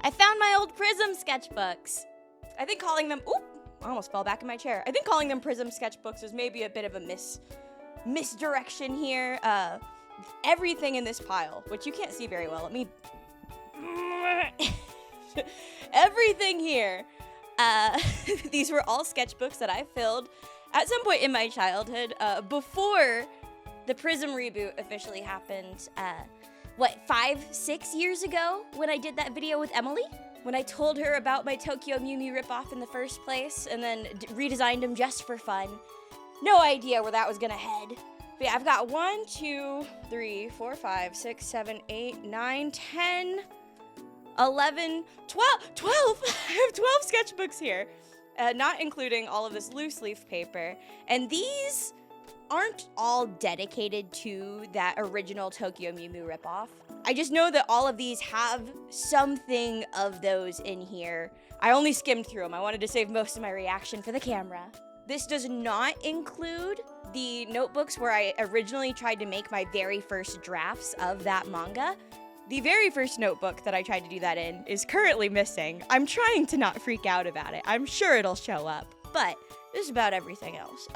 I found my old Prism sketchbooks. I think calling them, oop, I almost fell back in my chair. I think calling them Prism sketchbooks is maybe a bit of a misdirection here. Everything in this pile, which you can't see very well, let me, everything here. These were all sketchbooks that I filled at some point in my childhood, before the Prism reboot officially happened, 5-6 years ago when I did that video with Emily? When I told her about my Tokyo Mew Mew ripoff in the first place and then redesigned them just for fun. No idea where that was gonna head. But yeah, I've got 1, 2, 3, 4, 5, 6, 7, 8, 9, 10, 11, 12! I have 12 sketchbooks here, not including all of this loose leaf paper. And these aren't all dedicated to that original Tokyo Mew Mew ripoff. I just know that all of these have something of those in here. I only skimmed through them. I wanted to save most of my reaction for the camera. This does not include the notebooks where I originally tried to make my very first drafts of that manga. The very first notebook that I tried to do that in is currently missing. I'm trying to not freak out about it. I'm sure it'll show up, but this is about everything else.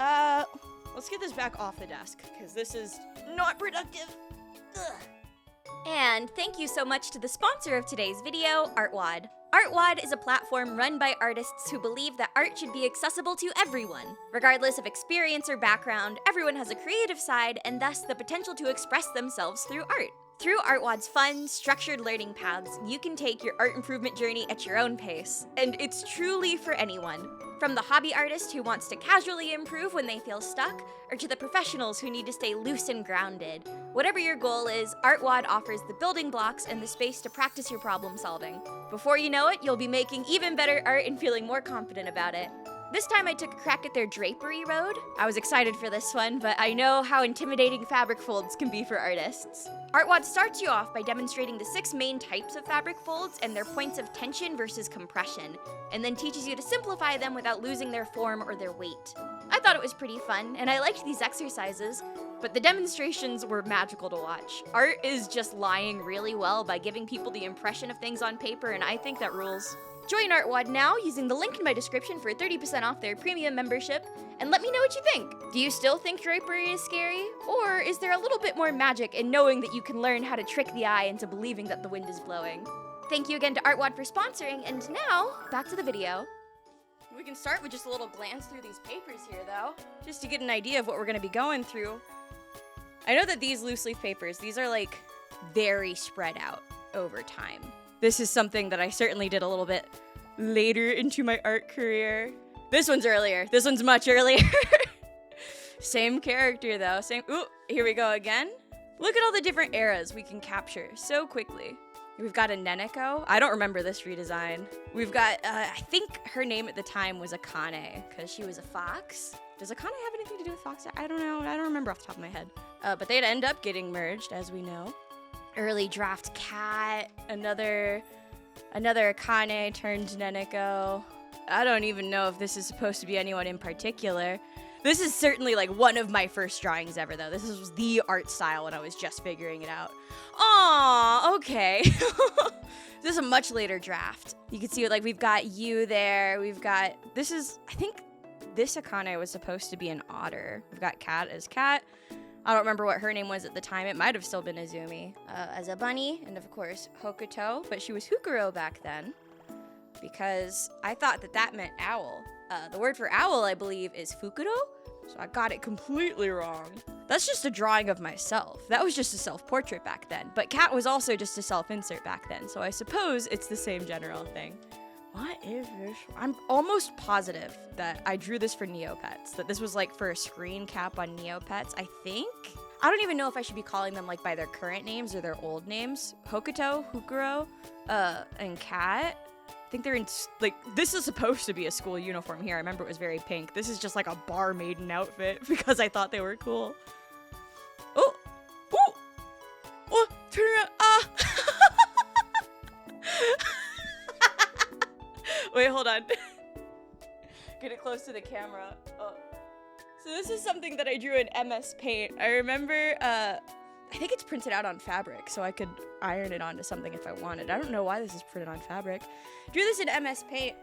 Let's get this back off the desk, because this is not productive. Ugh. And thank you so much to the sponsor of today's video, ArtWad. ArtWad is a platform run by artists who believe that art should be accessible to everyone. Regardless of experience or background, everyone has a creative side and thus the potential to express themselves through art. Through ArtWad's fun, structured learning paths, you can take your art improvement journey at your own pace. And it's truly for anyone. From the hobby artist who wants to casually improve when they feel stuck, or to the professionals who need to stay loose and grounded. Whatever your goal is, ArtWad offers the building blocks and the space to practice your problem solving. Before you know it, you'll be making even better art and feeling more confident about it. This time I took a crack at their drapery road. I was excited for this one, but I know how intimidating fabric folds can be for artists. ArtWad starts you off by demonstrating the 6 main types of fabric folds and their points of tension versus compression, and then teaches you to simplify them without losing their form or their weight. I thought it was pretty fun, and I liked these exercises, but the demonstrations were magical to watch. Art is just lying really well by giving people the impression of things on paper, and I think that rules. Join ArtWad now using the link in my description for 30% off their premium membership, and let me know what you think. Do you still think drapery is scary? Or is there a little bit more magic in knowing that you can learn how to trick the eye into believing that the wind is blowing? Thank you again to ArtWad for sponsoring, and now, back to the video. We can start with just a little glance through these papers here, though, just to get an idea of what we're going to be going through. I know that these loose leaf papers, these are like very spread out over time. This is something that I certainly did a little bit later into my art career. This one's earlier. This one's much earlier. Same character though. Same. Ooh, here we go again. Look at all the different eras we can capture so quickly. We've got a Neneko. I don't remember this redesign. We've got, I think her name at the time was Akane, because she was a fox. Does Akane have anything to do with fox? I don't know. I don't remember off the top of my head. But they'd end up getting merged, as we know. Early draft cat, another Akane turned Neneko. I don't even know if this is supposed to be anyone in particular. This is certainly like one of my first drawings ever though. This was the art style when I was just figuring it out. Aww, okay. This is a much later draft. You can see like we've got you there. We've got, I think this Akane was supposed to be an otter. We've got Cat as Cat. I don't remember what her name was at the time. It might have still been Izumi. As a bunny, and of course, Hokuto, but she was Hukuro back then, because I thought that meant owl. The word for owl, I believe, is Fukuro, so I got it completely wrong. That's just a drawing of myself. That was just a self-portrait back then, but Cat was also just a self-insert back then, so I suppose it's the same general thing. What is this? I'm almost positive that I drew this for Neopets, that this was like for a screen cap on Neopets, I think? I don't even know if I should be calling them like by their current names or their old names. Hokuto, Hukuro, and Cat. I think they're in, like, this is supposed to be a school uniform here. I remember it was very pink. This is just like a bar maiden outfit because I thought they were cool. Oh, oh, oh, turn around, ah. Wait, hold on. Get it close to the camera. Oh. So this is something that I drew in MS Paint. I remember, I think it's printed out on fabric, so I could iron it onto something if I wanted. I don't know why this is printed on fabric. Drew this in MS Paint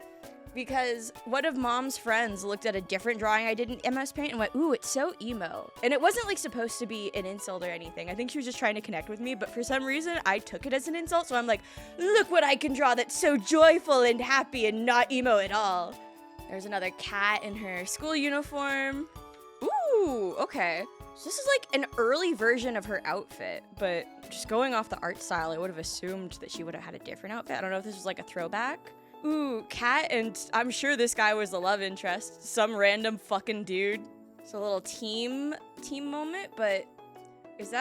because one of Mom's friends looked at a different drawing I did in MS Paint and went, ooh, it's so emo. And it wasn't like supposed to be an insult or anything. I think she was just trying to connect with me, but for some reason I took it as an insult, so I'm like, look what I can draw that's so joyful and happy and not emo at all. There's another cat in her school uniform. Ooh, okay. So this is like an early version of her outfit, but just going off the art style, I would have assumed that she would have had a different outfit. I don't know if this was like a throwback. Ooh, cat, and I'm sure this guy was the love interest. Some random fucking dude. It's a little team moment, but is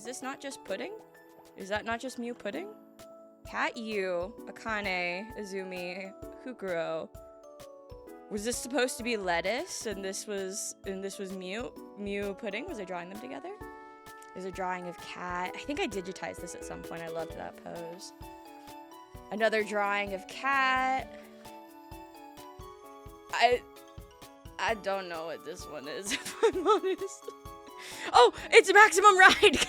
this not just pudding? Is that not just Mew pudding? Cat Yu, Akane, Izumi, Hukuro. Was this supposed to be lettuce and this was Mew pudding? Was I drawing them together? There's a drawing of cat. I think I digitized this at some point. I loved that pose. Another drawing of cat. I don't know what this one is, if I'm honest. Oh, it's Maximum Ride.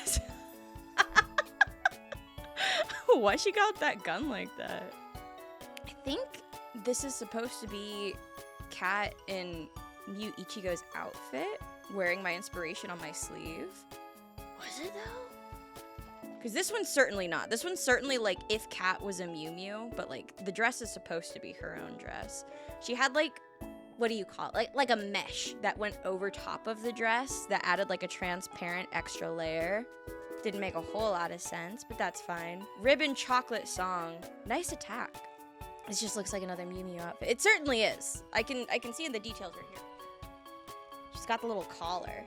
Why she got that gun like that? I think this is supposed to be Cat in Mew Ichigo's outfit, wearing my inspiration on my sleeve. Was it though? Because this one's certainly not. This one's certainly like if Cat was a Mew Mew, but like the dress is supposed to be her own dress. She had like, what do you call it? Like a mesh that went over top of the dress that added like a transparent extra layer. Didn't make a whole lot of sense, but that's fine. Ribbon Chocolate Song. Nice attack. This just looks like another Mew Mew outfit. It certainly is. I can see in the details right here. She's got the little collar.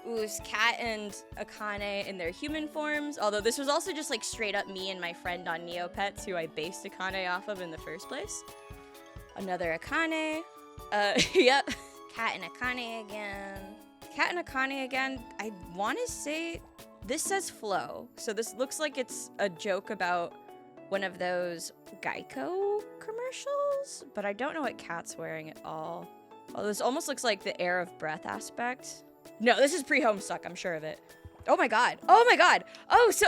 Ooh, it's Cat and Akane in their human forms. Although this was also just like straight up me and my friend on Neopets, who I based Akane off of in the first place. Another Akane. Yep. Cat and Akane again. Cat and Akane again. I want to say this says flow. So this looks like it's a joke about one of those Geico commercials, but I don't know what Cat's wearing at all. Oh, this almost looks like the Air of Breath aspect. No, this is pre-Homestuck, I'm sure of it. Oh my god. Oh my god. Oh, so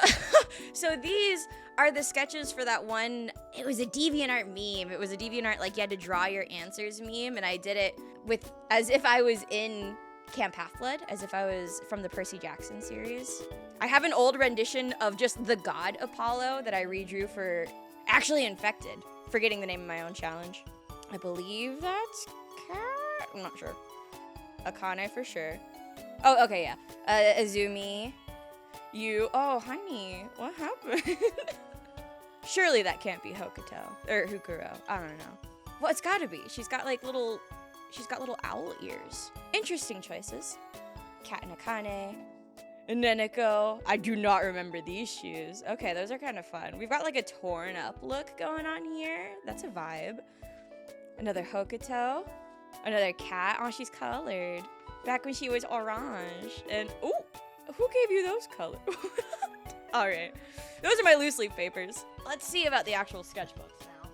so these are the sketches for that one. It was a DeviantArt meme. It was a DeviantArt like you had to draw your answers meme, and I did it with as if I was in Camp Half-Blood, as if I was from the Percy Jackson series. I have an old rendition of just the god Apollo that I redrew for actually Infected, forgetting the name of my own challenge. I believe that's Cat. I'm not sure. Akane for sure. Oh, okay, yeah. Izumi. You. Oh, honey, what happened? Surely that can't be Hokuto or Hukuro. I don't know. Well, it's gotta be. She's got little owl ears. Interesting choices. Cat and Akane. Neneko. I do not remember these shoes. Okay, those are kind of fun. We've got like a torn up look going on here. That's a vibe. Another Hokuto. Another cat. Oh, she's colored. Back when she was orange. And, ooh, who gave you those colors? All right. Those are my loose leaf papers. Let's see about the actual sketchbooks now.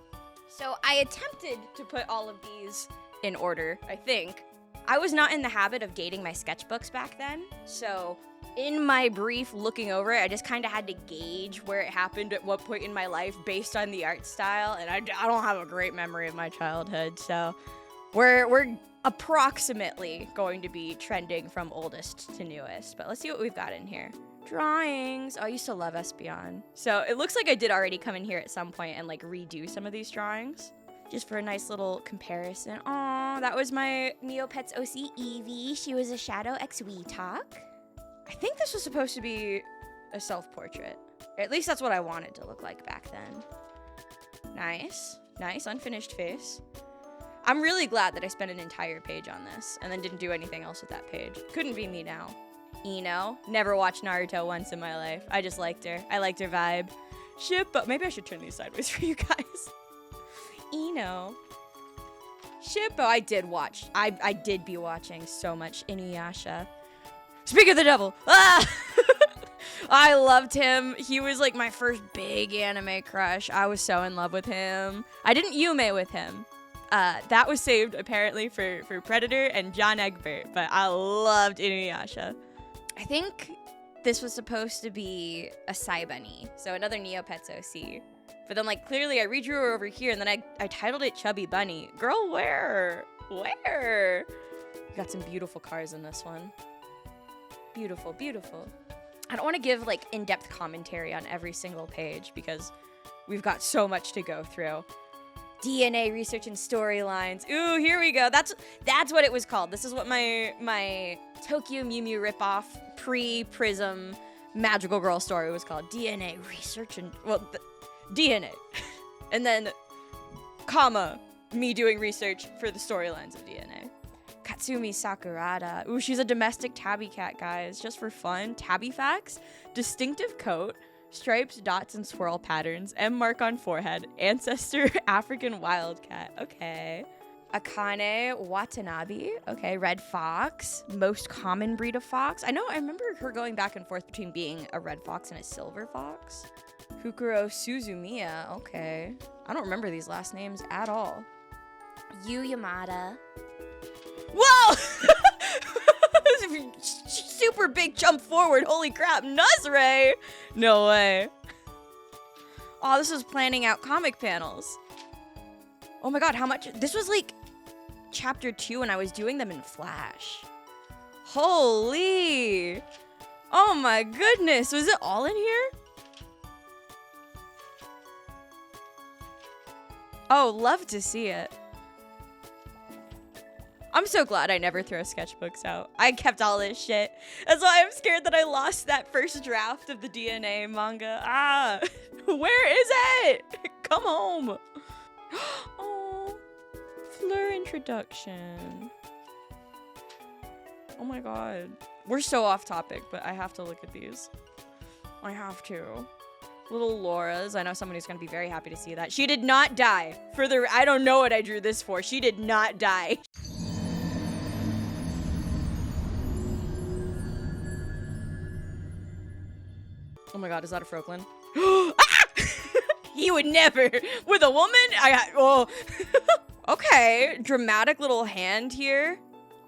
So I attempted to put all of these in order, I think. I was not in the habit of dating my sketchbooks back then, so in my brief looking over it, I just kind of had to gauge where it happened at what point in my life based on the art style, and I don't have a great memory of my childhood, so we're approximately going to be trending from oldest to newest, but let's see what we've got in here. Drawings. Oh, I used to love Espeon. So it looks like I did already come in here at some point and like redo some of these drawings, just for a nice little comparison. Aw, that was my Neopets OC Evie. She was a Shadow X Talk. I think this was supposed to be a self-portrait. At least that's what I wanted to look like back then. Nice. Nice, unfinished face. I'm really glad that I spent an entire page on this and then didn't do anything else with that page. Couldn't be me now. Ino. Never watched Naruto once in my life. I just liked her. I liked her vibe. Shippo. Maybe I should turn these sideways for you guys. Ino. Shippo. I did watch. I did be watching so much Inuyasha. Speak of the devil. Ah! I loved him. He was like my first big anime crush. I was so in love with him. I didn't Yume with him. That was saved apparently for Predator and John Egbert, but I loved Inuyasha. I think this was supposed to be a Psy Bunny, so another Neopets OC. But then, like, clearly I redrew her over here, and then I titled it Chubby Bunny. Girl, where? Where? Got some beautiful cars in this one. Beautiful, beautiful. I don't want to give, like, in-depth commentary on every single page because we've got so much to go through. DNA research and storylines. Ooh, here we go. That's what it was called. This is what my Tokyo Mew Mew ripoff pre-Prism magical girl story was called. DNA research and, well, DNA. And then, comma, me doing research for the storylines of DNA. Katsumi Sakurada. Ooh, she's a domestic tabby cat, guys. Just for fun. Tabby facts. Distinctive coat. Stripes, dots, and swirl patterns. M mark on forehead. Ancestor, African wildcat. Okay. Akane Watanabe. Okay, red fox. Most common breed of fox. I remember her going back and forth between being a red fox and a silver fox. Hukuro Suzumiya. Okay. I don't remember these last names at all. Yu Yamada. Whoa! Super big jump forward. Holy crap. Nuzure! No way. Oh, this was planning out comic panels. Oh my god, how much? This was like chapter 2 and I was doing them in Flash. Holy. Oh my goodness. Was it all in here? Oh, love to see it. I'm so glad I never throw sketchbooks out. I kept all this shit. That's why I'm scared that I lost that first draft of the DNA manga. Ah, where is it? Come home. Oh, Fleur introduction. Oh my god. We're so off topic, but I have to look at these. I have to. Little Laura's. I know somebody's gonna be very happy to see that. She did not die. I don't know what I drew this for. She did not die. Oh my god, is that a Froklin? Ah! He would never. With a woman? Okay, dramatic little hand here.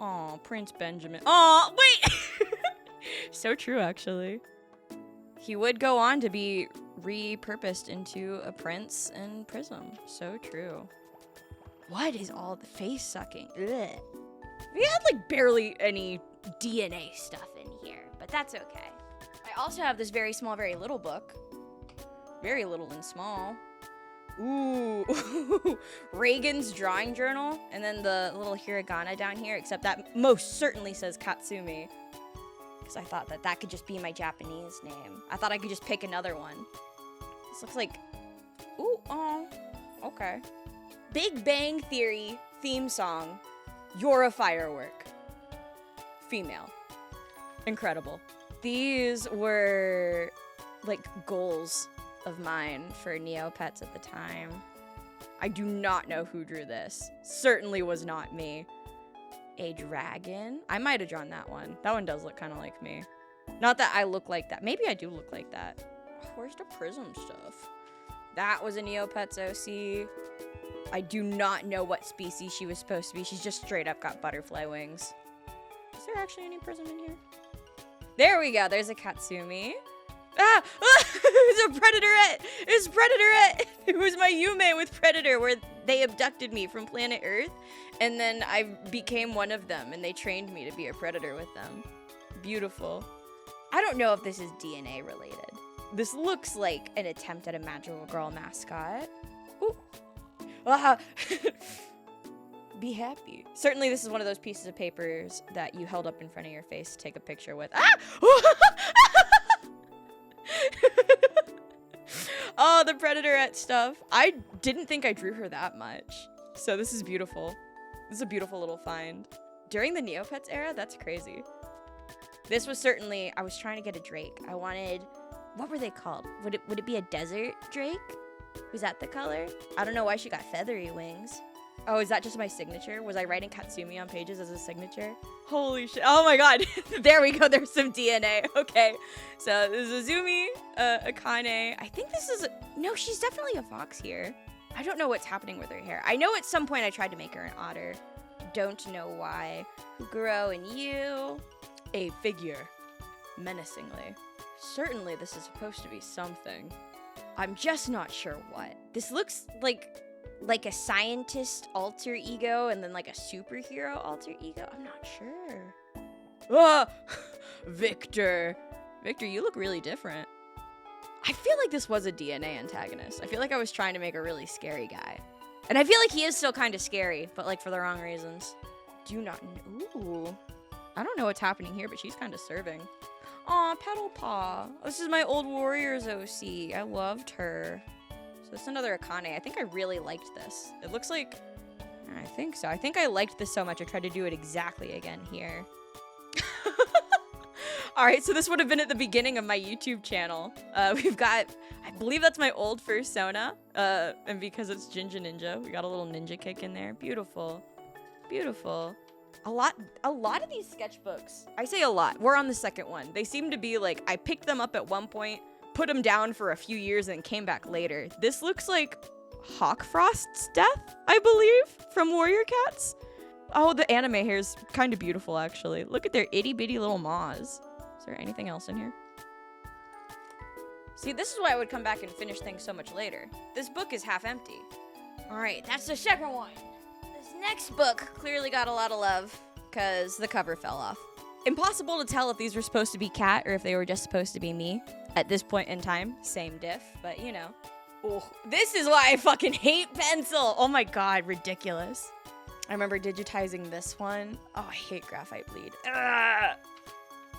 Oh, Prince Benjamin. Oh, wait. So true, actually. He would go on to be repurposed into a prince in Prism. So true. What is all the face sucking? Ugh. We had like barely any DNA stuff in here, but that's okay. I also have this very small, very little book. Very little and small. Ooh. Reagan's drawing journal. And then the little hiragana down here, except that most certainly says Katsumi. Because I thought that could just be my Japanese name. I thought I could just pick another one. This looks like... Ooh, oh. Okay. Big Bang Theory theme song. You're a firework. Female. Incredible. These were, like, goals of mine for Neopets at the time. I do not know who drew this. Certainly was not me. A dragon? I might have drawn that one. That one does look kind of like me. Not that I look like that. Maybe I do look like that. Where's the Prism stuff? That was a Neopets OC. I do not know what species she was supposed to be. She's just straight up got butterfly wings. Is there actually any Prism in here? There we go. There's a Katsumi. Ah! It's a Predatorette! It's Predatorette! It was my Yume with Predator where they abducted me from planet Earth and then I became one of them and they trained me to be a predator with them. Beautiful. I don't know if this is DNA related. This looks like an attempt at a magical girl mascot. Ooh. Ah. Be happy. Certainly this is one of those pieces of papers that you held up in front of your face to take a picture with. Ah! Oh, the Predatorette stuff. I didn't think I drew her that much. So this is beautiful. This is a beautiful little find. During the Neopets era, that's crazy. This was certainly, I was trying to get a Drake. I wanted, what were they called? Would it be a desert Drake? Was that the color? I don't know why she got feathery wings. Oh, is that just my signature? Was I writing Katsumi on pages as a signature? Holy shit. Oh my god. There we go. There's some DNA. Okay. So this is Azumi, Akane. I think this is... No, she's definitely a fox here. I don't know what's happening with her hair. I know at some point I tried to make her an otter. Don't know why. Huguro and you. A figure. Menacingly. Certainly this is supposed to be something. I'm just not sure what. This looks like a scientist alter ego and then like a superhero alter ego. I'm not sure. Ah! Victor, you look really different. I feel like this was a DNA antagonist. I feel like I was trying to make a really scary guy. And I feel like he is still kind of scary, but like for the wrong reasons. Do not know. Ooh. I don't know what's happening here, but she's kind of serving. Aw, Petal Paw. This is my old Warriors OC. I loved her. So this is another Akane. I think I really liked this. It looks like, I think so. I think I liked this so much I tried to do it exactly again here. All right, so this would have been at the beginning of my YouTube channel. We've got, I believe that's my old fursona. And because it's GinjaNinja, we got a little ninja kick in there. Beautiful, beautiful. A lot of these sketchbooks, I say a lot, we're on the second one. They seem to be like, I picked them up at one point, put them down for a few years and came back later. This looks like Hawkfrost's death, I believe, from Warrior Cats. Oh, the anime hair is kind of beautiful, actually. Look at their itty bitty little maws. Is there anything else in here? See, this is why I would come back and finish things so much later. This book is half empty. All right, that's the second one. This next book clearly got a lot of love because the cover fell off. Impossible to tell if these were supposed to be Kat or if they were just supposed to be me. At this point in time, same diff, but you know. Oh, this is why I fucking hate pencil. Oh my God, ridiculous. I remember digitizing this one. Oh, I hate graphite bleed. Ugh.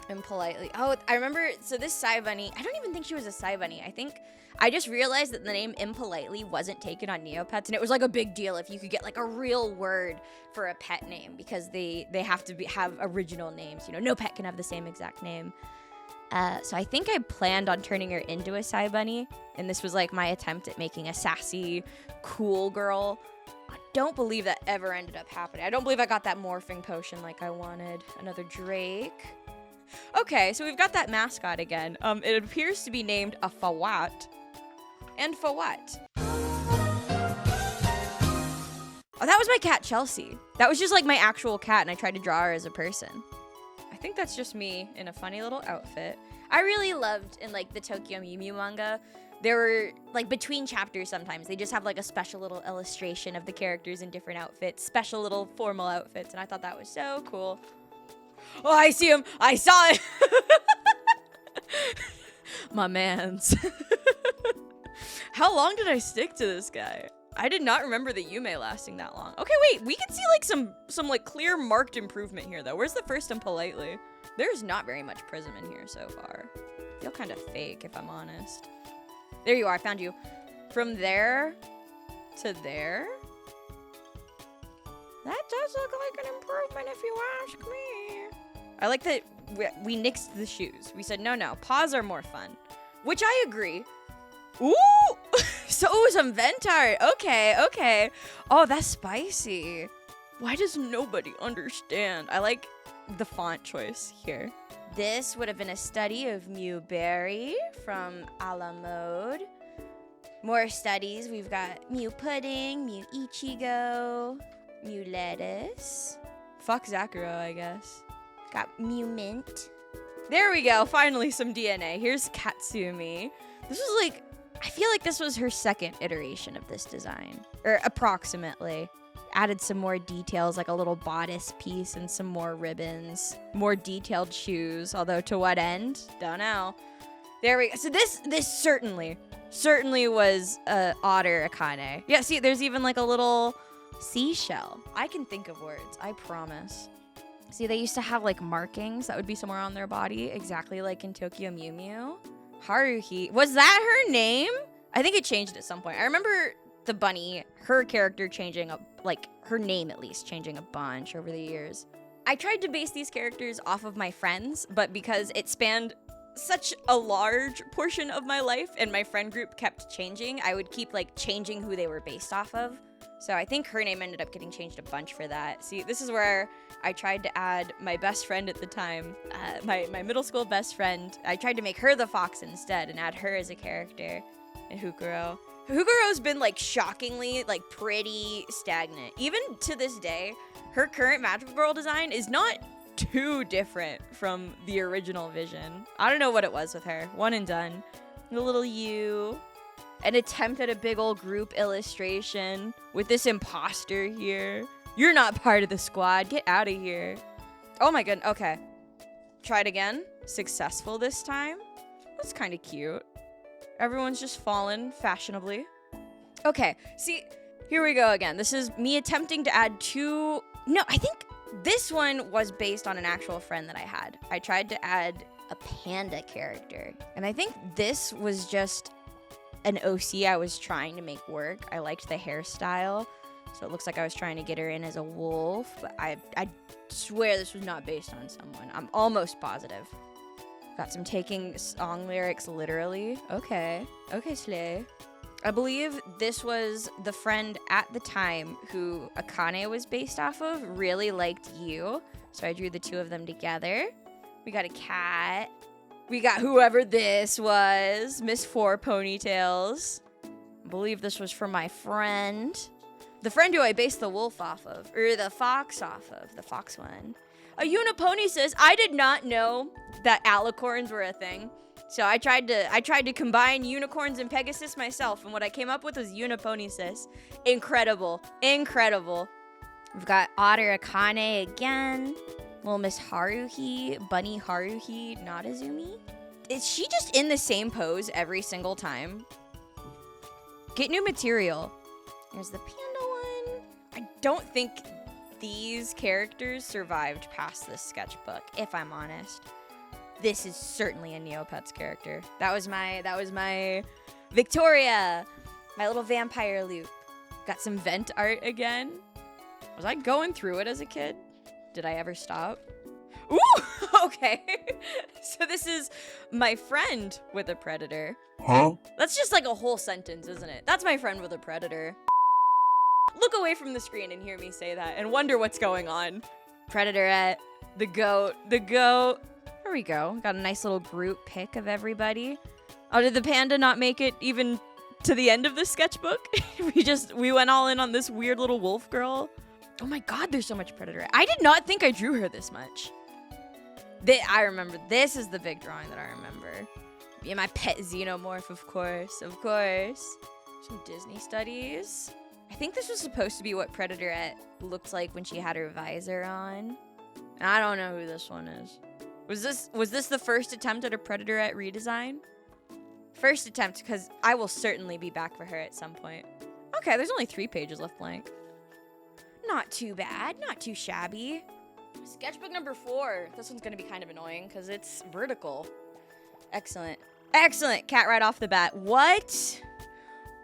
Impolitely. Oh, I remember, so this Psy Bunny, I don't even think she was a Psy Bunny. I just realized that the name Impolitely wasn't taken on Neopets, and it was like a big deal if you could get like a real word for a pet name, because they have to have original names. You know, no pet can have the same exact name. So I think I planned on turning her into a Psy Bunny, and this was like my attempt at making a sassy, cool girl. I don't believe that ever ended up happening. I don't believe I got that morphing potion like I wanted. Another Drake. Okay, so we've got that mascot again. It appears to be named a Fawat. And Fawat. Oh, that was my cat Chelsea. That was just like my actual cat, and I tried to draw her as a person. I think that's just me in a funny little outfit. I really loved in like the Tokyo Mew Mew manga, there were like between chapters sometimes they just have like a special little illustration of the characters in different outfits, special little formal outfits, and I thought that was so cool. Oh, I see him. I saw it. My mans. How long did I stick to this guy? I did not remember the Yume lasting that long. Okay, wait, we can see like some like clear marked improvement here though. Where's the first Impolitely? There's not very much Prism in here so far. I feel kind of fake if I'm honest. There you are, I found you. From there to there? That does look like an improvement if you ask me. I like that we nixed the shoes. We said, no, paws are more fun. Which I agree. Ooh! So some vent art. Okay. Oh, that's spicy. Why does nobody understand? I like the font choice here. This would have been a study of Mew Berry from A La Mode. More studies. We've got Mew Pudding, Mew Ichigo, Mew Lettuce. Fuck Zakuro, I guess. Got Mew Mint. There we go. Finally some DNA. Here's Katsumi. This was like, I feel like this was her second iteration of this design. Or approximately. Added some more details, like a little bodice piece and some more ribbons. More detailed shoes, although to what end? Don't know. There we go. So this certainly was Otter Akane. Yeah, see, there's even like a little seashell. I can think of words, I promise. See, they used to have like markings that would be somewhere on their body, exactly like in Tokyo Mew Mew. Haruhi, was that her name? I think it changed at some point. I remember the bunny, her character changing, like her name at least, changing a bunch over the years. I tried to base these characters off of my friends, but because it spanned such a large portion of my life and my friend group kept changing, I would keep like changing who they were based off of. So I think her name ended up getting changed a bunch for that. See, this is where I tried to add my best friend at the time, my middle school best friend. I tried to make her the fox instead and add her as a character in Hukuro. Hukuro's been like shockingly like pretty stagnant. Even to this day, her current Magical Girl design is not too different from the original vision. I don't know what it was with her. One and done. The little U. An attempt at a big old group illustration with this imposter here. You're not part of the squad. Get out of here. Oh my goodness. Okay. Try it again. Successful this time. That's kind of cute. Everyone's just fallen fashionably. Okay. See, here we go again. This is me attempting to add two... No, I think this one was based on an actual friend that I had. I tried to add a panda character. And I think this was just an OC I was trying to make work. I liked the hairstyle. So it looks like I was trying to get her in as a wolf. But I swear this was not based on someone. I'm almost positive. Got some taking song lyrics literally. Okay. Okay, Slay. I believe this was the friend at the time who Akane was based off of. Really liked you. So I drew the two of them together. We got a cat. We got whoever this was. Miss Four Ponytails. I believe this was from my friend. The friend who I based the wolf off of. Or the fox off of. The fox one. A Unipony says, I did not know that alicorns were a thing. So I tried to combine unicorns and Pegasus myself, and what I came up with was Unipony. Incredible. Incredible. We've got Otter Akane again. Little Miss Haruhi, Bunny Haruhi, Natazumi. Is she just in the same pose every single time? Get new material. There's the panda one. I don't think these characters survived past this sketchbook, if I'm honest. This is certainly a Neopets character. That was my Victoria, my little vampire loop. Got some vent art again. Was I going through it as a kid? Did I ever stop? Ooh, okay. So this is my friend with a predator. Huh? That's just like a whole sentence, isn't it? That's my friend with a predator. Look away from the screen and hear me say that and wonder what's going on. Predatorette, the goat. There we go. Got a nice little group pic of everybody. Oh, did the panda not make it even to the end of the sketchbook? we went all in on this weird little wolf girl. Oh my god, there's so much predator. I did not think I drew her this much. I remember. This is the big drawing that I remember. Yeah, my pet xenomorph, of course. Of course. Some Disney studies. I think this was supposed to be what Predatorette looked like when she had her visor on. I don't know who this one is. Was this the first attempt at a Predatorette redesign? First attempt, because I will certainly be back for her at some point. Okay, there's only 3 pages left blank. Not too bad, not too shabby. Sketchbook number 4. This one's gonna be kind of annoying because it's vertical. Excellent. Excellent, cat right off the bat. What?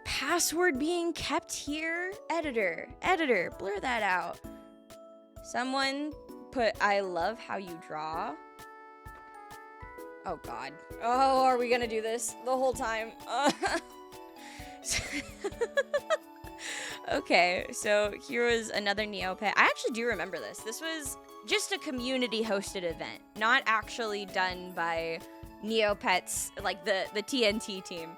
Password being kept here? Editor, blur that out. Someone put, I love how you draw. Oh God. Oh, are we gonna do this the whole time? Okay, so here was another Neopet. I actually do remember this. This was just a community hosted event, not actually done by Neopets, like the TNT team.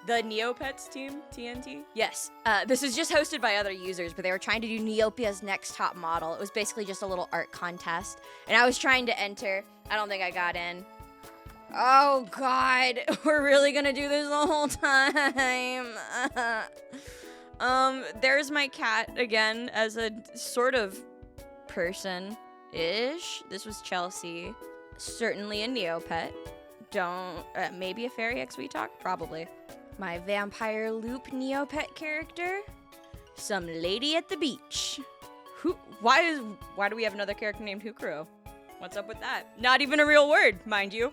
The Neopets team? TNT? Yes. This is just hosted by other users, but they were trying to do Neopia's next top model. It was basically just a little art contest, and I was trying to enter. I don't think I got in. Oh God, we're really gonna do this the whole time. There's my cat again as a sort of person-ish. This was Chelsea. Certainly a Neopet. Maybe a fairy ʻXweetalk? Probably. My vampire loop Neopet character. Some lady at the beach. Why do we have another character named Hukuro? What's up with that? Not even a real word, mind you.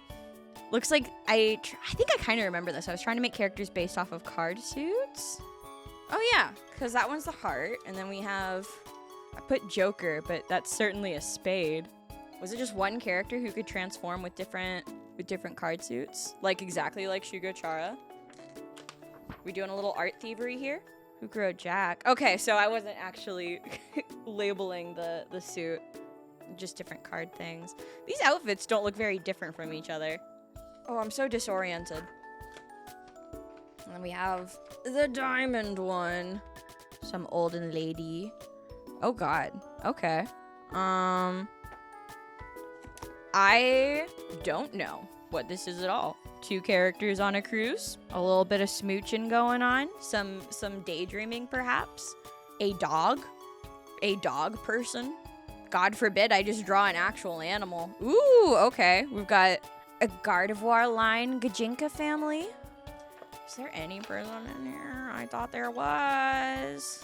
Looks like I think I kind of remember this. I was trying to make characters based off of card suits. Oh yeah, because that one's the heart, and then we have, I put Joker, but that's certainly a spade. Was it just one character who could transform with different card suits? Like exactly like Shugo-chara? We doing a little art thievery here? Hukuro Jack. Okay, so I wasn't actually labeling the suit. Just different card things. These outfits don't look very different from each other. Oh, I'm so disoriented. And then we have the diamond one. Some olden lady. Oh God. Okay. I don't know what this is at all. 2 characters on a cruise, a little bit of smooching going on, some daydreaming perhaps, a dog person. God forbid I just draw an actual animal. Ooh, okay. We've got a Gardevoir line Gajinka family. Is there any Prism in here? I thought there was.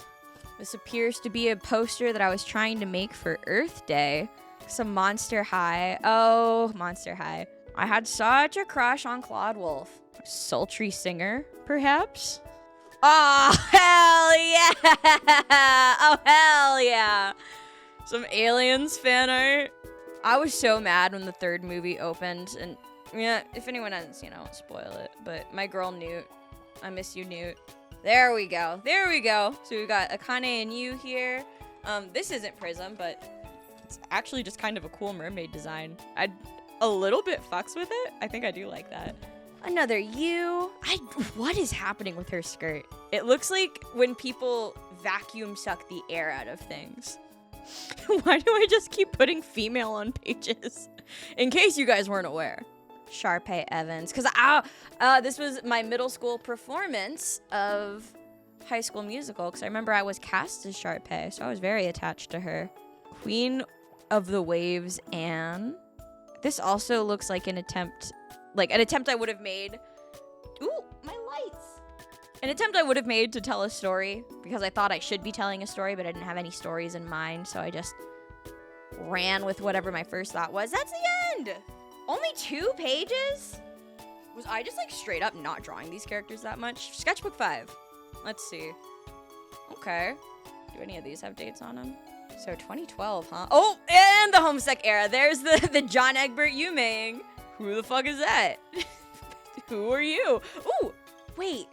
This appears to be a poster that I was trying to make for Earth Day. Some Monster High. Oh, Monster High. I had such a crush on Claude Wolf. Sultry singer, perhaps? Oh, hell yeah! Oh, hell yeah! Some Aliens fan art. I was so mad when the 3rd movie opened, and yeah, if anyone hasn't seen it, I won't spoil it, but my girl Newt, I miss you, Newt. There we go. There we go. So we got Akane and you here. This isn't Prism, but it's actually just kind of a cool mermaid design. I'd a little bit fucks with it. I think I do like that. Another you. What is happening with her skirt? It looks like when people vacuum suck the air out of things. Why do I just keep putting female on pages? In case you guys weren't aware. Sharpay Evans. Because this was my middle school performance of High School Musical. Because I remember I was cast as Sharpay, so I was very attached to her. Queen of the Waves Anne. This also looks like an attempt I would have made. Ooh, my lights. An attempt I would have made to tell a story because I thought I should be telling a story, but I didn't have any stories in mind, so I just ran with whatever my first thought was. That's the end! Only 2 pages? Was I just like straight up not drawing these characters that much? Sketchbook 5. Let's see. Okay. Do any of these have dates on them? So 2012, huh? Oh, and the Homestuck era. There's the John Egbert Yumeing. Who the fuck is that? Who are you? Ooh, wait.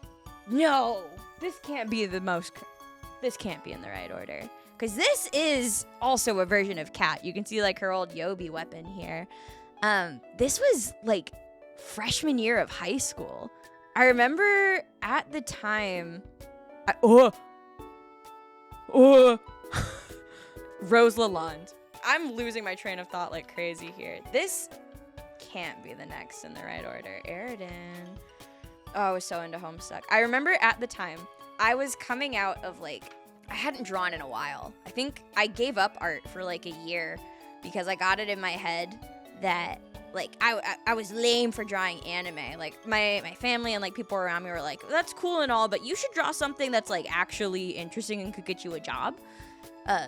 No. This can't be this can't be in the right order. Because this is also a version of Kat. You can see like her old Yobi weapon here. This was like freshman year of high school. I remember at the time, Rose Lalonde. I'm losing my train of thought like crazy here. This can't be the next in the right order. Aridin. Oh, I was so into Homestuck. I remember at the time, I was coming out of like, I hadn't drawn in a while. I think I gave up art for like a year because I got it in my head that like I was lame for drawing anime. Like my family and like people around me were like, that's cool and all, but you should draw something that's like actually interesting and could get you a job.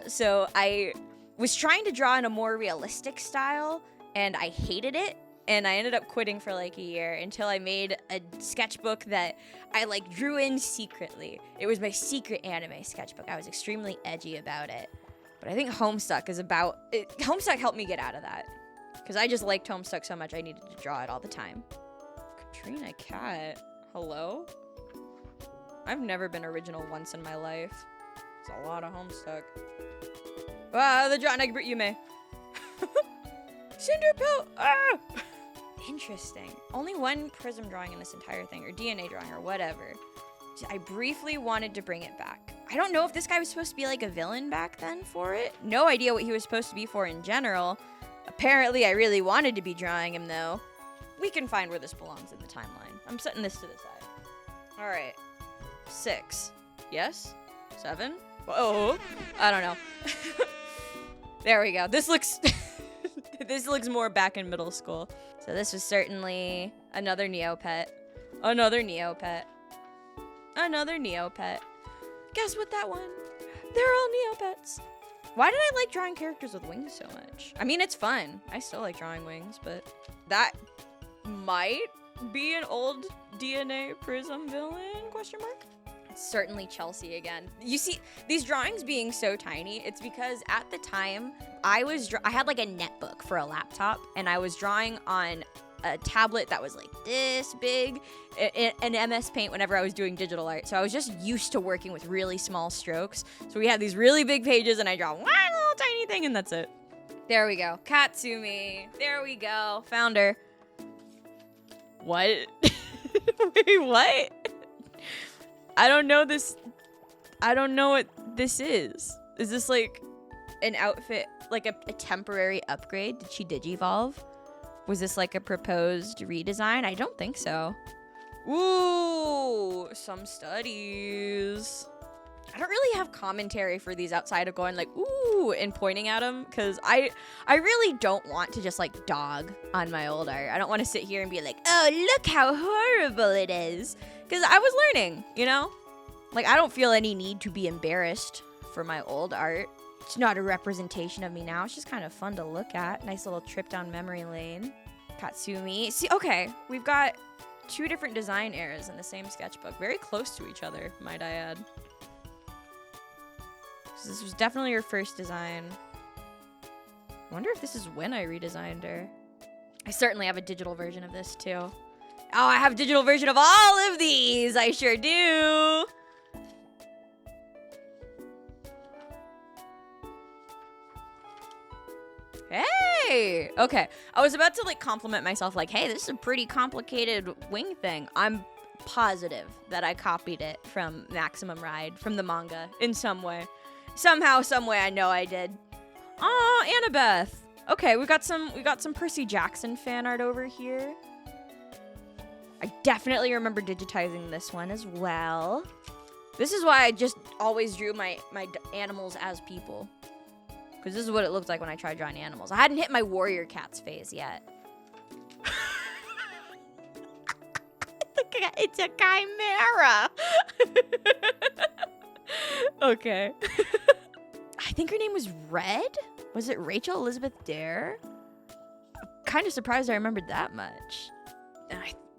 So I was trying to draw in a more realistic style and I hated it. And I ended up quitting for like a year until I made a sketchbook that I like drew in secretly. It was my secret anime sketchbook. I was extremely edgy about it. But I think Homestuck is about it. Homestuck helped me get out of that. Because I just liked Homestuck so much I needed to draw it all the time. Katrina Cat. Hello? I've never been original once in my life. It's a lot of Homestuck. The John Egbert Yume. Cinderpelt! Ah! Interesting. Only one Prism drawing in this entire thing, or DNA drawing, or whatever. I briefly wanted to bring it back. I don't know if this guy was supposed to be like a villain back then for it. No idea what he was supposed to be for in general. Apparently, I really wanted to be drawing him, though. We can find where this belongs in the timeline. I'm setting this to the side. All right. 6. Yes? 7? Oh, I don't know. There we go. This looks... This looks more back in middle school. So this was certainly another Neopet. Another Neopet. Another Neopet. Guess what that one? They're all Neopets. Why did I like drawing characters with wings so much? I mean, it's fun. I still like drawing wings, but that might be an old DNA Prism villain, question mark? It's certainly Chelsea again. You see, these drawings being so tiny, it's because at the time, I had like a netbook for a laptop, and I was drawing on a tablet that was like this big in MS Paint whenever I was doing digital art. So I was just used to working with really small strokes. So we had these really big pages, and I draw one little tiny thing, and that's it. There we go. Katsumi. There we go. Found her. What? Wait, what? I don't know this. I don't know what this is. Is this like an outfit, like a temporary upgrade? Did she digivolve? Was this like a proposed redesign? I don't think so. Ooh, some studies. I don't really have commentary for these outside of going like, ooh, and pointing at them, because I really don't want to just like dog on my old art. I don't want to sit here and be like, oh, look how horrible it is. Because I was learning, you know? Like, I don't feel any need to be embarrassed for my old art. It's not a representation of me now. It's just kind of fun to look at. Nice little trip down memory lane. Katsumi. See, okay, we've got 2 different design eras in the same sketchbook. Very close to each other, might I add. So this was definitely her first design. I wonder if this is when I redesigned her. I certainly have a digital version of this too. Oh, I have a digital version of all of these. I sure do. Hey! Okay, I was about to like compliment myself like, hey, this is a pretty complicated wing thing. I'm positive that I copied it from Maximum Ride, from the manga, in some way. Somehow, some way, I know I did. Aw, Annabeth. Okay, we got some Percy Jackson fan art over here. I definitely remember digitizing this one as well. This is why I just always drew my animals as people. Because this is what it looked like when I tried drawing animals. I hadn't hit my warrior cats phase yet. It's a chimera. Okay. I think her name was Red? Was it Rachel Elizabeth Dare? I'm kind of surprised I remembered that much.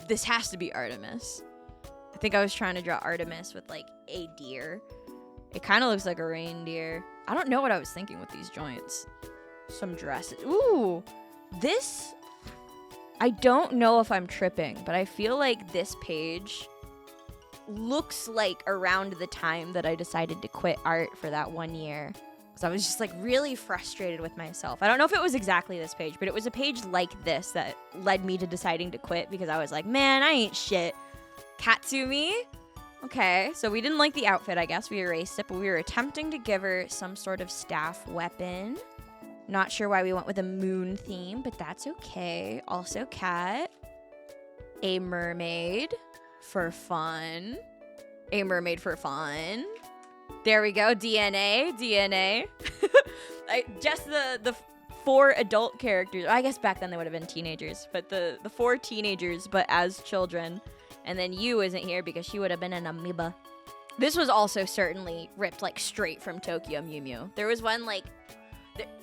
This has to be Artemis. I think I was trying to draw Artemis with like a deer. It kind of looks like a reindeer. I don't know what I was thinking with these joints. Some dresses. Ooh, this, I don't know if I'm tripping, but I feel like this page looks like around the time that I decided to quit art for that 1 year. Because I was just like really frustrated with myself. I don't know if it was exactly this page, but it was a page like this that led me to deciding to quit because I was like, man, I ain't shit. Katsumi? Okay, so we didn't like the outfit, I guess. We erased it, but we were attempting to give her some sort of staff weapon. Not sure why we went with a moon theme, but that's okay. Also cat. A mermaid for fun. A mermaid for fun. There we go. DNA. Just the 4 adult characters. I guess back then they would have been teenagers, but the 4 teenagers, but as children. And then you isn't here because she would have been an amoeba. This was also certainly ripped like straight from Tokyo Mew Mew. There was one like,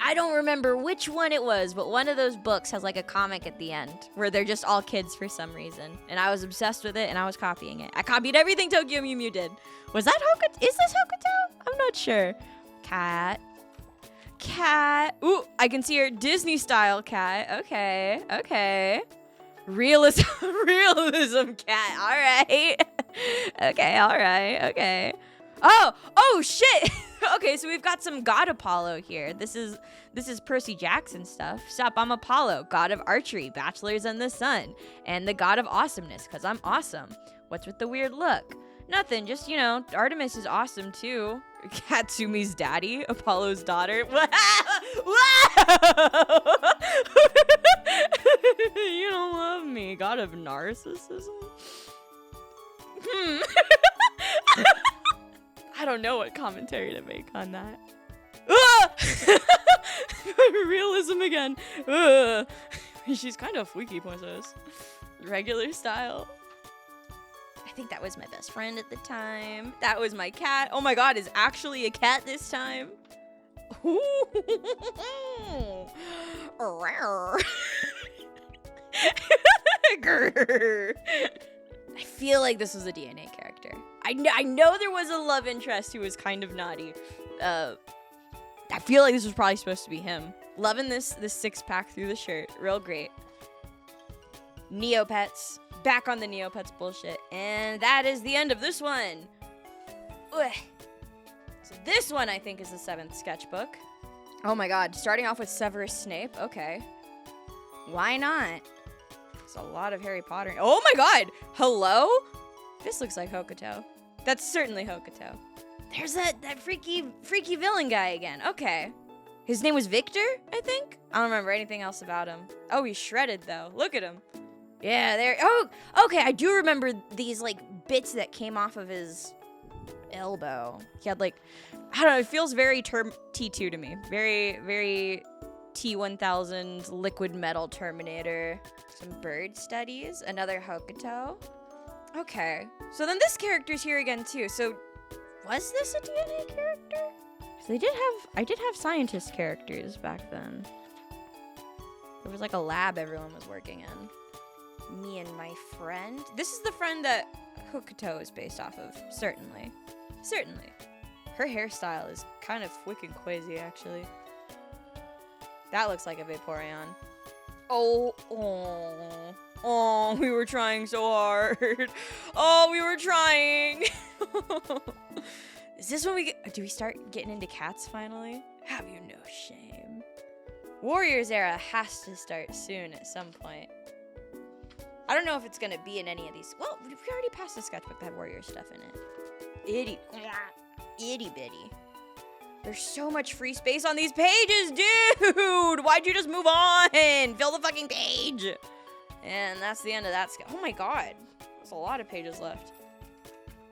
I don't remember which one it was, but one of those books has like a comic at the end where they're just all kids for some reason. And I was obsessed with it and I was copying it. I copied everything Tokyo Mew Mew did. Was that Hokuto? Is this Hokuto? I'm not sure. Cat. Ooh, I can see her Disney style cat. Okay. Realism cat. All right. Okay. Oh shit. Okay, so we've got some God Apollo here. This is Percy Jackson stuff. Sup, I'm Apollo, god of archery, bachelors and the sun, and the god of awesomeness, because I'm awesome. What's with the weird look? Nothing, just, you know, Artemis is awesome too. Katsumi's daddy, Apollo's daughter. You don't love me, god of narcissism. I don't know what commentary to make on that. Realism again. She's kind of freaky princess. Regular style. I think that was my best friend at the time. That was my cat. Oh my god, is actually a cat this time? I feel like this was a DNA character. I know there was a love interest who was kind of naughty. I feel like this was probably supposed to be him. Loving this 6-pack through the shirt. Real great. Neopets. Back on the Neopets bullshit. And that is the end of this one. Ugh. So this one, I think, is the 7th sketchbook. Oh my god. Starting off with Severus Snape. Okay. Why not? It's a lot of Harry Potter. Oh my god! Hello? This looks like Hokuto. That's certainly Hokuto. There's that freaky villain guy again. Okay. His name was Victor, I think? I don't remember anything else about him. Oh, he's shredded, though. Look at him. Yeah, there. Oh, okay. I do remember these, like, bits that came off of his elbow. He had, like, I don't know. It feels very T2 to me. Very, very T1000 liquid metal Terminator. Some bird studies. Another Hokuto. Okay. So then this character's here again, too. So was this a DNA character? So I did have scientist characters back then. There was like a lab everyone was working in. Me and my friend. This is the friend that Hokuto is based off of. Certainly. Certainly. Her hairstyle is kind of wicked crazy, actually. That looks like a Vaporeon. Oh, we were trying so hard. Oh, we were trying. Is this when do we start getting into cats finally? Have you no shame? Warriors era has to start soon at some point. I don't know if it's gonna be in any of these. Well, we already passed a sketchbook that had warrior stuff in it. Itty bitty. There's so much free space on these pages, dude! Why'd you just move on? Fill the fucking page! And that's the end of that sketch. Oh my god. There's a lot of pages left.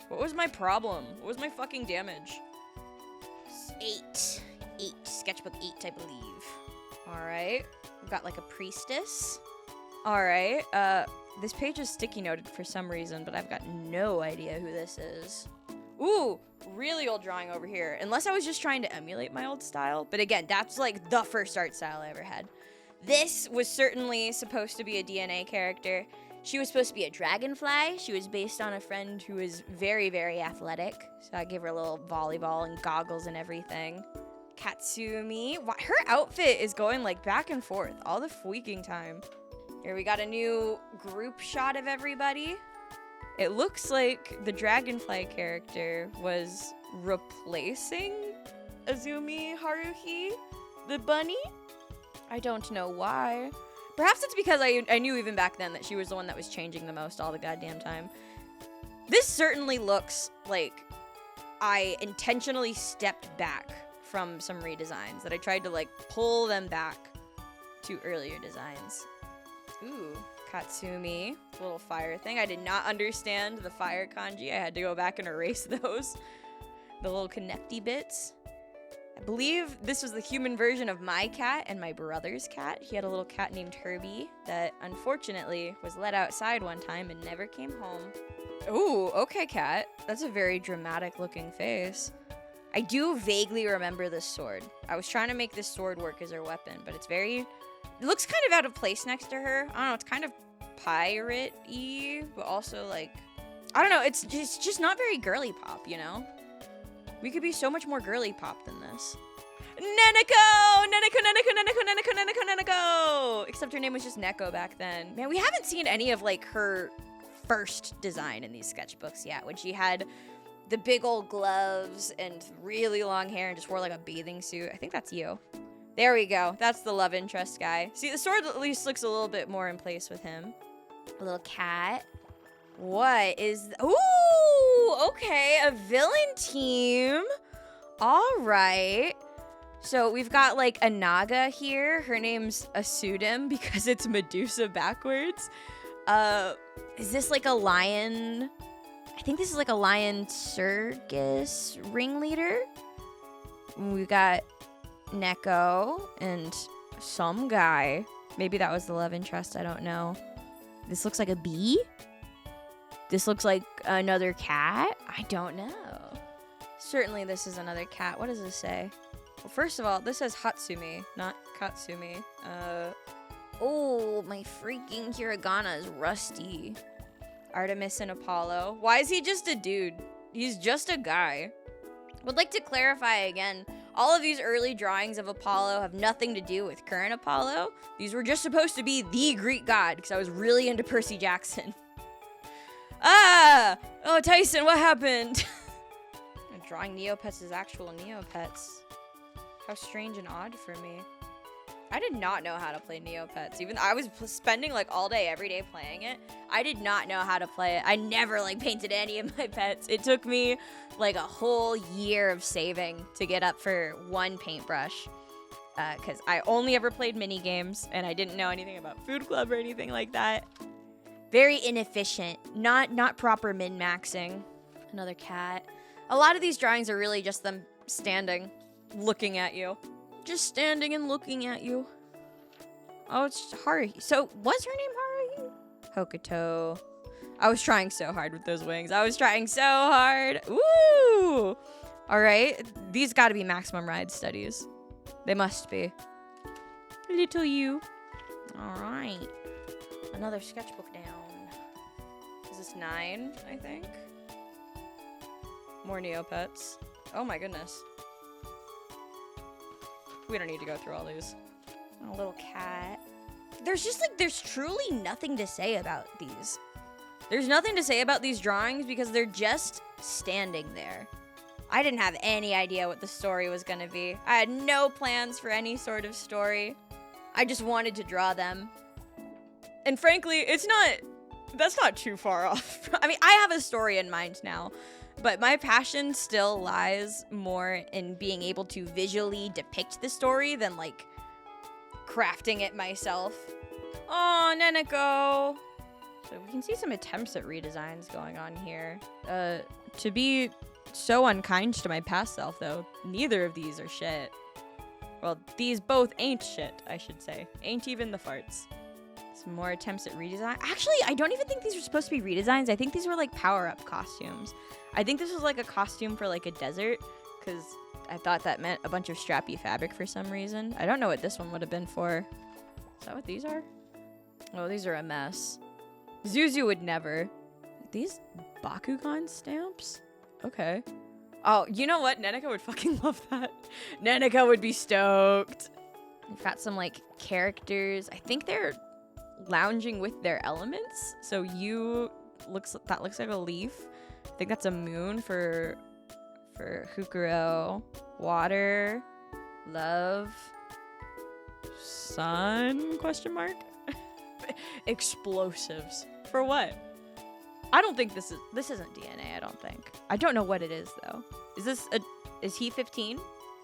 What was my problem? What was my fucking damage? 8. Sketchbook 8, I believe. Alright. We've got like a priestess. Alright. This page is sticky noted for some reason, but I've got no idea who this is. Ooh, really old drawing over here. Unless I was just trying to emulate my old style. But again, that's like the first art style I ever had. This was certainly supposed to be a DNA character. She was supposed to be a dragonfly. She was based on a friend who was very, very athletic. So I gave her a little volleyball and goggles and everything. Katsumi. Her outfit is going like back and forth all the freaking time. Here we got a new group shot of everybody. It looks like the dragonfly character was replacing Azumi Haruhi, the bunny. I don't know why. Perhaps it's because I knew even back then that she was the one that was changing the most all the goddamn time. This certainly looks like I intentionally stepped back from some redesigns, that I tried to like pull them back to earlier designs. Ooh, Katsumi, little fire thing. I did not understand the fire kanji. I had to go back and erase those. The little connecty bits. I believe this was the human version of my cat and my brother's cat. He had a little cat named Herbie that unfortunately was let outside one time and never came home. Ooh, okay, cat. That's a very dramatic looking face. I do vaguely remember this sword. I was trying to make this sword work as her weapon, but it looks kind of out of place next to her. I don't know, it's kind of pirate-y, but also like, I don't know, it's just not very girly pop, you know? We could be so much more girly pop than this. Neneko! Except her name was just Neko back then. Man, we haven't seen any of like her first design in these sketchbooks yet, when she had the big old gloves and really long hair and just wore like a bathing suit. I think that's you. There we go. That's the love interest guy. See, the sword at least looks a little bit more in place with him. A little cat. What is... Ooh! Okay, a villain team. All right. So we've got like a Naga here. Her name's Asudem because it's Medusa backwards. Is this like a lion... I think this is like a lion circus ringleader. We've got Neko and some guy. Maybe that was the love interest, I don't know. This looks like a bee. This looks like another cat. I don't know. Certainly this is another cat. What does this say? Well, first of all, this says Hatsumi, not Katsumi. Oh, my freaking hiragana is rusty. Artemis and Apollo. Why is he just a dude? He's just a guy. Would like to clarify again, all of these early drawings of Apollo have nothing to do with current Apollo. These were just supposed to be the Greek god, because I was really into Percy Jackson. Ah! Oh, Tyson, what happened? I'm drawing Neopets as actual Neopets. How strange and odd for me. I did not know how to play Neopets. Even I was spending like all day, every day playing it. I did not know how to play it. I never like painted any of my pets. It took me like a whole year of saving to get up for one paintbrush. because I only ever played mini games and I didn't know anything about Food Club or anything like that. Very inefficient, not proper min-maxing. Another cat. A lot of these drawings are really just them standing, looking at you. Just standing and looking at you. Oh, it's Haruhi. So, was her name Haruhi? Hokuto. I was trying so hard with those wings. I was trying so hard. Woo! All right. These got to be maximum ride studies. They must be. Little you. All right. Another sketchbook down. Is this 9, I think? More Neopets. Oh my goodness. We don't need to go through all these. A little cat. There's truly nothing to say about these. There's nothing to say about these drawings because they're just standing there. I didn't have any idea what the story was going to be. I had no plans for any sort of story. I just wanted to draw them. And frankly, that's not too far off. I mean, I have a story in mind now, but my passion still lies more in being able to visually depict the story than like crafting it myself. Oh, Neneko. So we can see some attempts at redesigns going on here. To be so unkind to my past self, though, neither of these are shit. Well, these both ain't shit, I should say. Ain't even the farts. Some more attempts at redesign. Actually, I don't even think these were supposed to be redesigns. I think these were like power-up costumes. I think this was like a costume for like a desert, because I thought that meant a bunch of strappy fabric for some reason. I don't know what this one would have been for. Is that what these are? Oh, these are a mess. Zuzu would never. These Bakugan stamps? Okay. Oh, you know what? Neneko would fucking love that. Neneko would be stoked. We've got some, like, characters. I think they're lounging with their elements. So that looks like a leaf. I think that's a moon for Hukuro. Water. Love. Sun? Question mark? Explosives. For what? I don't think this isn't DNA, I don't think. I don't know what it is, though. Is he 15?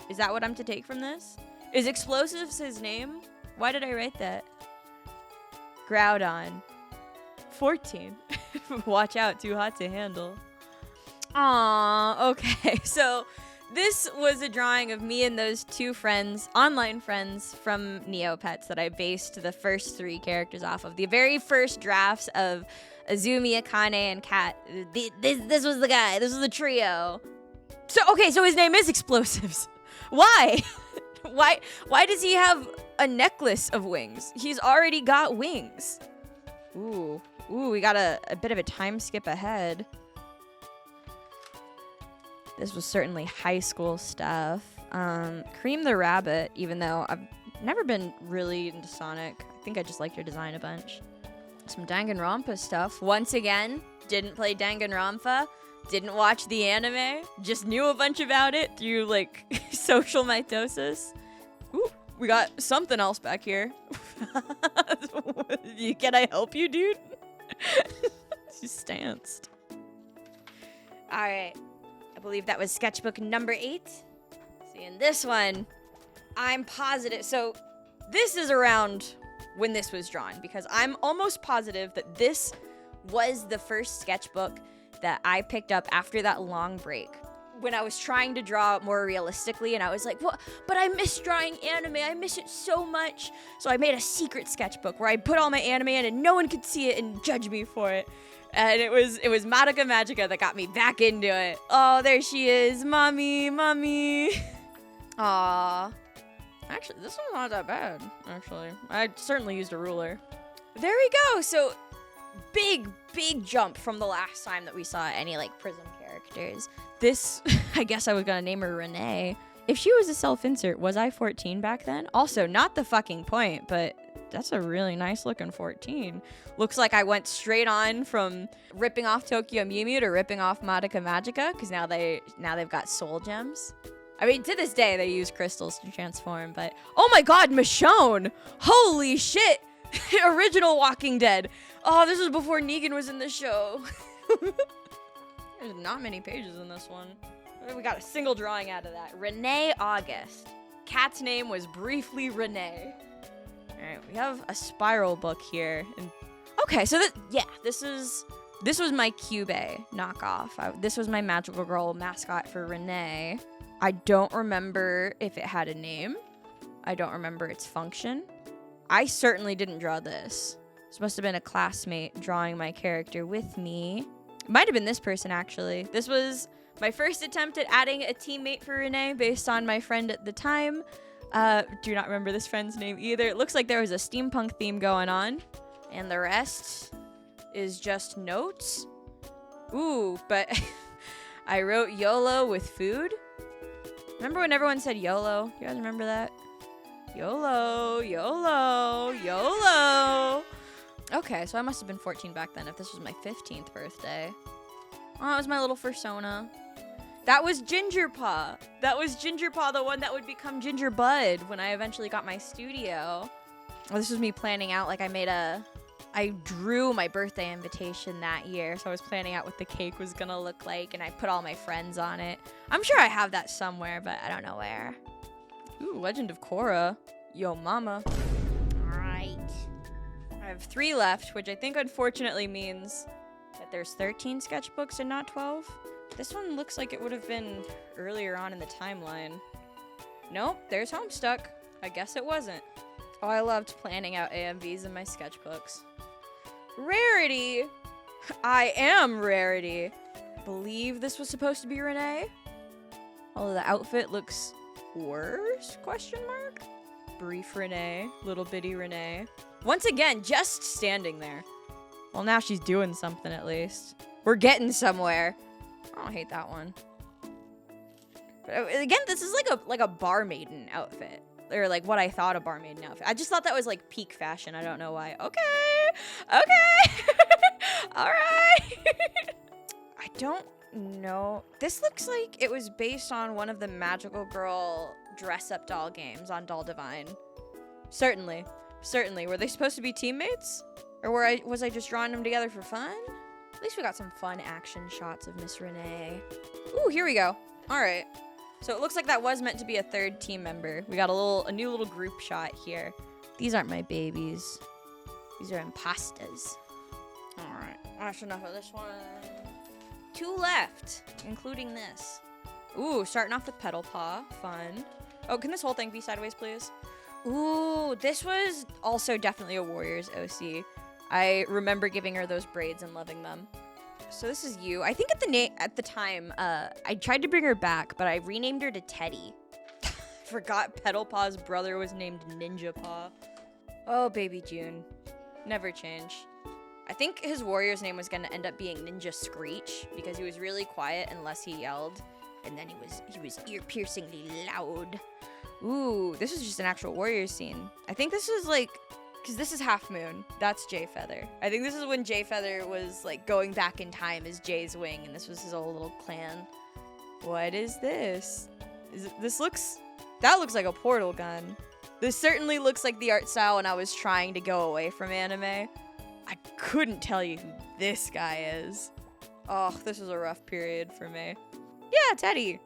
Is that what I'm to take from this? Is explosives his name? Why did I write that? Groudon. 14. Watch out, too hot to handle. Aww, okay. So this was a drawing of me and those 2 friends, online friends from Neopets that I based the first 3 characters off of. The very first drafts of Azumi, Akane, and Kat. This was the guy. This was the trio. So his name is Explosives. Why? Why does he have a necklace of wings? He's already got wings. Ooh, we got a bit of a time skip ahead. This was certainly high school stuff. Cream the Rabbit, even though I've never been really into Sonic. I think I just liked her design a bunch. Some Danganronpa stuff. Once again, didn't play Danganronpa. Didn't watch the anime. Just knew a bunch about it through, like, social mitosis. Ooh, we got something else back here. Can I help you, dude? She's stanced. Alright. I believe that was sketchbook number 8. See, in this one, I'm positive. So, this is around when this was drawn, because I'm almost positive that this was the first sketchbook that I picked up after that long break, when I was trying to draw more realistically, and I was like, what? But I miss drawing anime. I miss it so much. So I made a secret sketchbook where I put all my anime in and no one could see it and judge me for it. And it was Madoka Magica that got me back into it. Oh, there she is. Mommy. Aww. Actually, this one's not that bad, actually. I certainly used a ruler. There we go. So, big jump from the last time that we saw any, like, Prism characters. This, I guess I was gonna name her Renee. If she was a self-insert, was I 14 back then? Also, not the fucking point, but that's a really nice looking 14. Looks like I went straight on from ripping off Tokyo Mew Mew to ripping off Madoka Magica, because now they've got soul gems. I mean, to this day, they use crystals to transform, but... Oh my god, Michonne! Holy shit! Original Walking Dead. Oh, this was before Negan was in the show. There's not many pages in this one. We got a single drawing out of that. Renee August. cat's name was briefly Renee. All right, we have a spiral book here. And okay, so this was my Cube knockoff. This was my magical girl mascot for Renee. I don't remember if it had a name. I don't remember its function. I certainly didn't draw this. This must have been a classmate drawing my character with me. It might have been this person, actually. This was my first attempt at adding a teammate for Renee based on my friend at the time. Do not remember this friend's name either. It looks like there was a steampunk theme going on. And the rest is just notes. Ooh, but I wrote YOLO with food. Remember when everyone said YOLO? You guys remember that? YOLO, YOLO, YOLO. Okay, so I must have been 14 back then if this was my 15th birthday. Oh, that was my little fursona. That was Gingerpaw. That was Gingerpaw, the one that would become Gingerbud when I eventually got my studio. Oh, this was me planning out, like I drew my birthday invitation that year, so I was planning out what the cake was gonna look like, and I put all my friends on it. I'm sure I have that somewhere, but I don't know where. Ooh, Legend of Korra. Yo mama. Alright. I have 3 left, which I think unfortunately means that there's 13 sketchbooks and not 12. This one looks like it would have been earlier on in the timeline. Nope, there's Homestuck. I guess it wasn't. Oh, I loved planning out AMVs in my sketchbooks. Rarity! I am Rarity. I believe this was supposed to be Renee. Although the outfit looks worse? Question mark? Brief Renee, little bitty Renee. Once again, just standing there. Well, now she's doing something at least. We're getting somewhere. I don't hate that one. But again, this is like a bar maiden outfit. Or like what I thought a bar maiden outfit. I just thought that was like peak fashion. I don't know why. Okay. All right. I don't know. This looks like it was based on one of the magical girl dress-up doll games on Doll Divine. Certainly. Were they supposed to be teammates? Or was I just drawing them together for fun? At least we got some fun action shots of Miss Renee. Ooh, here we go. All right. So it looks like that was meant to be a 3rd team member. We got a new little group shot here. These aren't my babies. These are imposters. All right, that's enough of this one. 2 left, including this. Ooh, starting off with Petal Paw, fun. Oh, can this whole thing be sideways, please? Ooh, this was also definitely a Warriors OC. I remember giving her those braids and loving them. So this is you. I think at the time, I tried to bring her back, but I renamed her to Teddy. Forgot Petal Paw's brother was named Ninja Paw. Oh, baby June. Never change. I think his warrior's name was gonna end up being Ninja Screech because he was really quiet unless he yelled, and then he was ear-piercingly loud. Ooh, this is just an actual warrior scene. I think this was like, because this is Half Moon. That's Jay Feather. I think this is when Jay Feather was like going back in time as Jay's wing, and this was his old little clan. What is this? That looks like a portal gun. This certainly looks like the art style when I was trying to go away from anime. I couldn't tell you who this guy is. Oh, this was a rough period for me. Yeah, Teddy.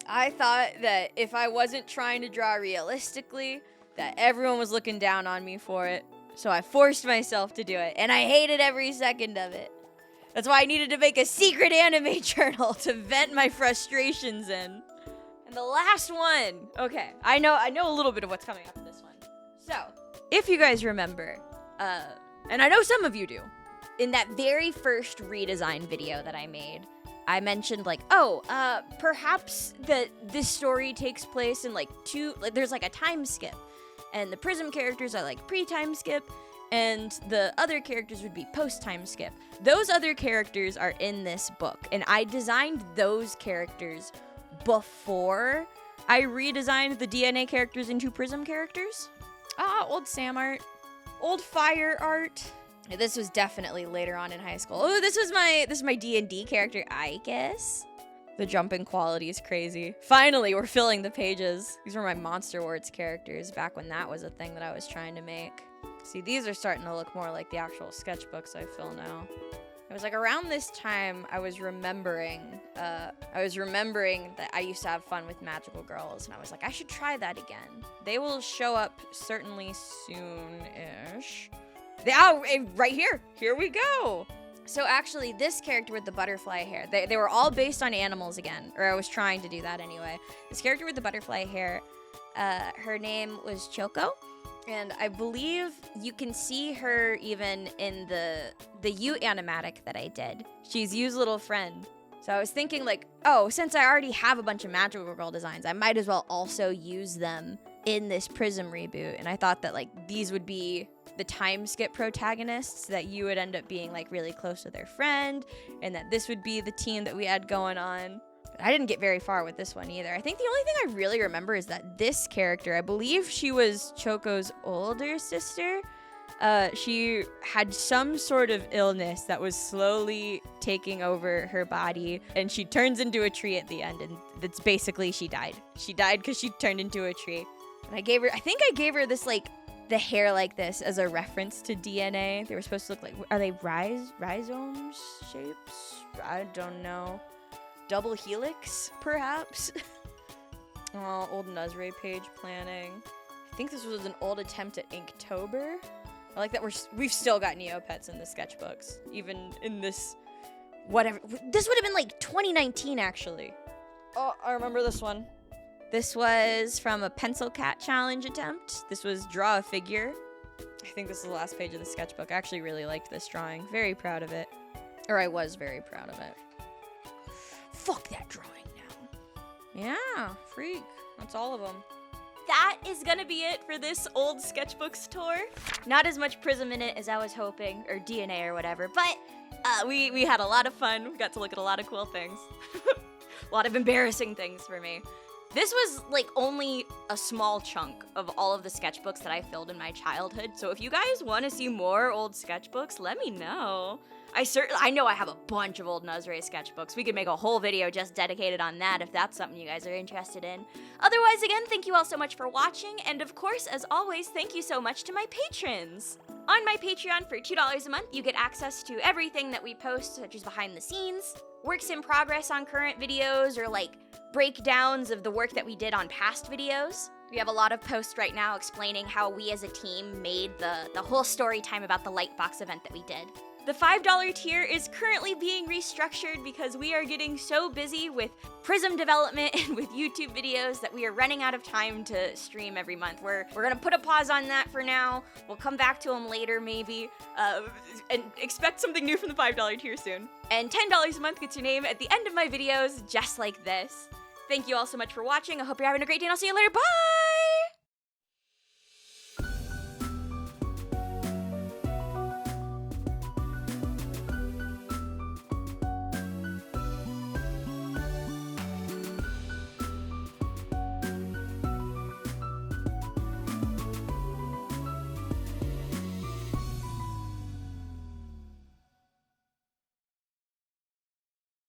I thought that if I wasn't trying to draw realistically, that everyone was looking down on me for it. So I forced myself to do it, and I hated every second of it. That's why I needed to make a secret anime journal to vent my frustrations in. And the last one. Okay, I know a little bit of what's coming up in this one. So, if you guys remember, and I know some of you do, in that very first redesign video that I made, I mentioned like, perhaps that this story takes place in there's like a time skip. And the Prism characters are like pre-time skip, and the other characters would be post-time skip. Those other characters are in this book, and I designed those characters before I redesigned the DNA characters into Prism characters. Old Sam art. Old Fire art. This was definitely later on in high school. Oh, this is my D&D character, I guess. The jumping quality is crazy. Finally, we're filling the pages. These were my Monster Words characters back when that was a thing that I was trying to make. See, these are starting to look more like the actual sketchbooks I fill now. was like around this time I was remembering that I used to have fun with magical girls, and I was like, I should try that again. They will show up certainly soon-ish. Right here. Here we go. So actually, this character with the butterfly hair, they were all based on animals again, or I was trying to do that anyway. This character with the butterfly hair, her name was Choco, and I believe you can see her even in the Ute animatic that I did. She's Yu's little friend. So I was thinking like, oh, since I already have a bunch of magical girl designs, I might as well also use them in this Prism reboot. And I thought that like these would be the time skip protagonists, that you would end up being like really close with their friend, and that this would be the team that we had going on. I didn't get very far with this one either. I think the only thing I really remember is that this character, I believe she was Choco's older sister. She had some sort of illness that was slowly taking over her body, and she turns into a tree at the end, and that's basically she died. She died because she turned into a tree. And I think I gave her this like the hair like this as a reference to DNA. They were supposed to look like, are they rhizomes shapes? I don't know. Double helix, perhaps? Oh, old Nuzray page planning. I think this was an old attempt at Inktober. I like that we've still got Neopets in the sketchbooks, even in this, whatever. This would have been like 2019, actually. Oh, I remember this one. This was from a pencil cat challenge attempt. This was draw a figure. I think this is the last page of the sketchbook. I actually really liked this drawing. Very proud of it. Or I was very proud of it. Fuck that drawing now. Yeah, freak. That's all of them. That is gonna be it for this old sketchbooks tour. Not as much Prism in it as I was hoping, or DNA or whatever, but we had a lot of fun. We got to look at a lot of cool things. A lot of embarrassing things for me. This was like only a small chunk of all of the sketchbooks that I filled in my childhood. So if you guys want to see more old sketchbooks, let me know. I know I have a bunch of old Nuzray sketchbooks. We could make a whole video just dedicated on that if that's something you guys are interested in. Otherwise, again, thank you all so much for watching. And of course, as always, thank you so much to my patrons. On my Patreon for $2 a month, you get access to everything that we post, such as behind the scenes, works in progress on current videos, or like breakdowns of the work that we did on past videos. We have a lot of posts right now explaining how we as a team made the whole story time about the Lightbox event that we did. The $5 tier is currently being restructured because we are getting so busy with Prism development and with YouTube videos that we are running out of time to stream every month. We're gonna put a pause on that for now. We'll come back to them later maybe, and expect something new from the $5 tier soon. And $10 a month gets your name at the end of my videos, just like this. Thank you all so much for watching. I hope you're having a great day, and I'll see you later. Bye!